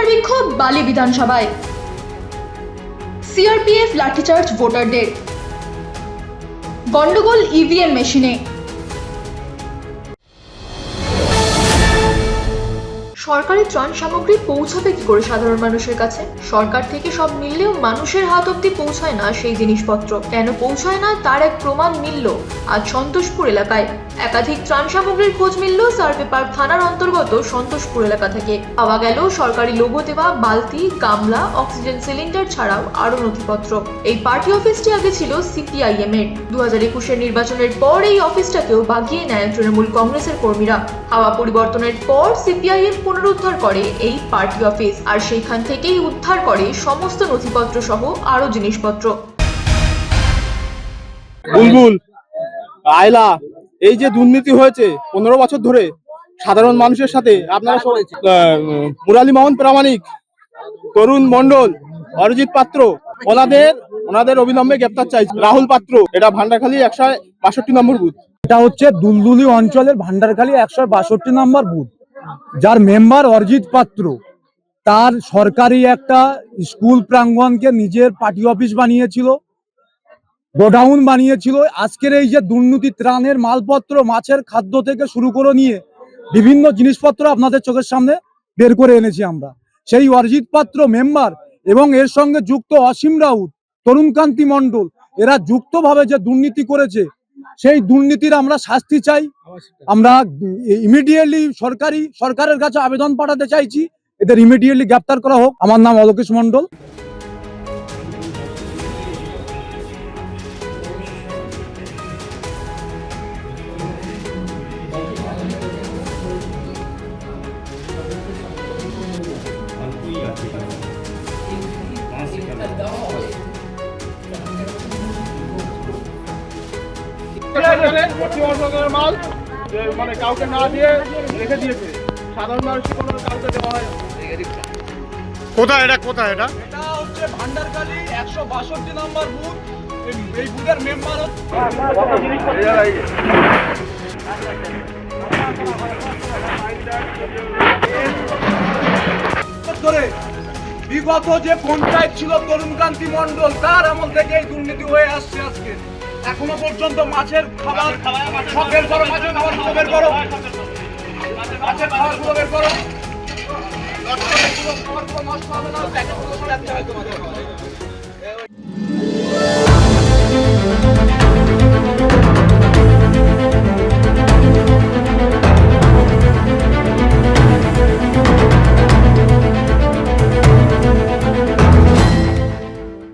জনতার বিক্ষোভ বালি বিধানসভায়। সিআরপিএফ লাঠিচার্জ ভোটারদের। গন্ডগোল ইভিএম মেশিনে। সরকারি ত্রাণ সামগ্রী পৌঁছাবে কি করে সাধারণ মানুষের কাছে? সরকার থেকে সব মিললেও মানুষের হাত অব্দি পৌঁছায় না সেই জিনিসপত্র। কেন পৌঁছায় না তার এক প্রমাণ মিলল আজ সন্তোষপুর এলাকায়। একাধিক ত্রাণ সামগ্রীর খোঁজ মিলল সার্ভে পার্ক থানার অন্তর্গত সন্তোষপুর এলাকা থেকে। পাওয়া গেল সরকারি লোগো দেওয়া বালতি, গামলা, অক্সিজেন সিলিন্ডার ছাড়াও আরো নথিপত্র। এই পার্টি অফিসটি আগে ছিল সিপিআইএম এর। 2021-এর নির্বাচনের পর এই অফিসটাকেও বাগিয়ে নেয় তৃণমূল কংগ্রেসের কর্মীরা। হাওয়া পরিবর্তনের পর সিপিআইএম পুনরুদ্ধার করে এই পার্টি অফিস, আর সেইখান থেকেই উদ্ধার করে সমস্ত নথিপত্র সহ আরো জিনিসপত্র। বুলবুল, আয়লা, এই যে দুর্নীতি হয়েছে 15 বছর ধরে সাধারণ মানুষের সাথে, আপনারা মুরালী মোহন প্রামাণিক, তরুণ মন্ডল, অরিজিৎ পাত্র, ওনাদের অবিলম্বে গ্রেপ্তার চাইছে। রাহুল পাত্র, এটা ভান্ডারখালী 162 নম্বর বুথ। এটা হচ্ছে দুলদুলি অঞ্চলের ভান্ডারখালী 162 নম্বর বুথ, যার মেম্বার অরিজিৎ পাত্র। তার সরকারি একটা স্কুল প্রাঙ্গণকে নিজের পার্টি অফিস বানিয়েছিল, গোডাউন বানিয়েছিল। আজকের এই যে দুর্নীতি, ত্রাণের মালপত্র, মাছের খাদ্য থেকে শুরু করে নিয়ে বিভিন্ন জিনিসপত্র আপনাদের চোখের সামনে বের করে এনেছি আমরা। সেই অরিজিৎ পাত্র মেম্বার এবং এর সঙ্গে যুক্ত অসীম রাউত, তরুণকান্তি মণ্ডল, এরা যুক্তভাবে যে দুর্নীতি করেছে, সেই দুর্নীতির আমরা শাস্তি চাই। আমরা ইমিডিয়েটলি সরকারের কাছে আবেদন পাঠাতে চাইছি, এদের ইমিডিয়েটলি গ্রেপ্তার করা হোক। আমার নাম অলোকেশ মণ্ডল। মাল মানে কাউকে না দিয়ে রেখে দিয়েছে, সাধারণ মানুষকে কোনো কাউকে দেওয়া হয়। কোথায় এটা এটা হচ্ছে ভান্ডারখালী 162 নম্বর বুথ। এই বুথের মেম্বার ধরে বিগত যে পঞ্চায়েত ছিল তরুণকান্তি মণ্ডল, তার আমল থেকে এই দুর্নীতি হয়ে আসছে। আজকে এখনো পর্যন্ত মাছের খাবার বের করো, মাছের খাবারগুলো বের করো, মাছের খাবারগুলো বের করো, নষ্ট হবে না, প্যাকেটগুলো সরাতে হয় তোমাদের।